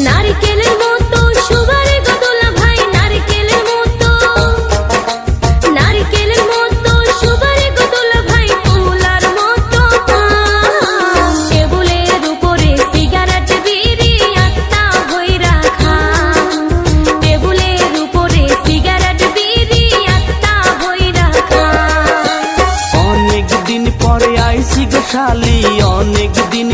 নারকেলের মতো সুবারে গো দোলা ভাই, নারকেলের মতো সুবারে গো দোলা ভাই, ফুলার মতো টেবুলের উপরে সিগারেট বিড়ি আত্মা ভইরা খা, টেবুলের উপরে সিগারেট বিড়ি আত্মা ভইরা খা। অনেক দিন পরে আইছি গো শালি, অনেক দিন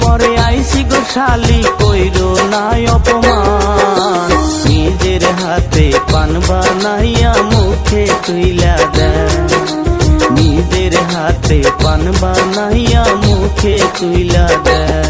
পরে আইছি গো শালি, কইরো নাই অপমান। নিজের হাতে পান বানাইয়া মুখে তুইলা দেয়, নিজের হাতে পান বানাইয়া মুখে তুইলা দেয়।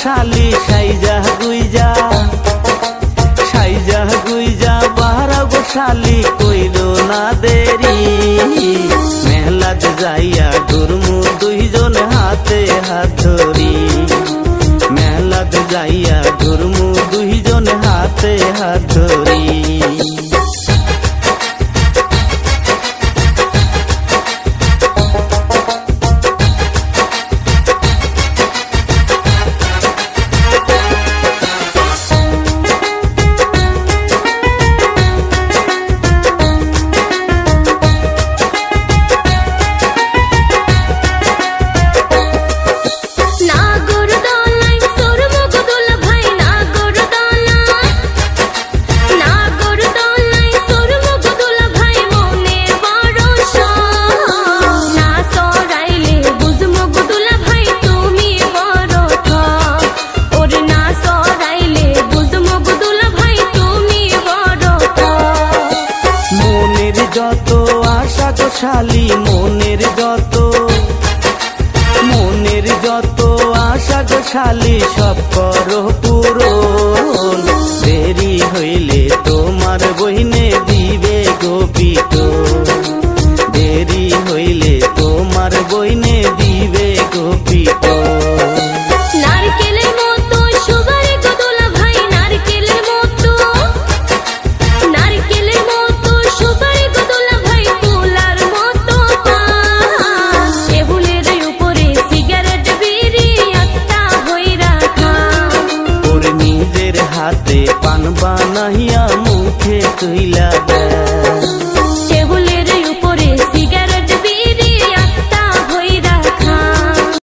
শালি সাইজা গুইজা বাহারা গো শালি, কইরো না দেরি। মেহলাত যাইয়া ঘুরমু দুইজন হাতে হাত ধরি, মেহলাত যাইয়া ঘুরমু দুইজন হাতে হাত ধরি। যত আশা গো শালি, মনের যত আশা গো শালি, সব করো পূরণ। দেরি হইলে তোমার বহিনে দিবে গো পিটন, দেরি হইলে তোমার বহিনে দিবে গো পিটন। নারকেলের মতো সুবারে গো দোলা ভাই, নারকেলের মতো সুবারে গো দোলা ভাই, ফুলার মতো টেবুলের উপরে সিগারেট বিড়ি আত্মা ভইরা খা। ওর নিজের হাতে পান বানাইয়া মুখে তুইলা দেয়।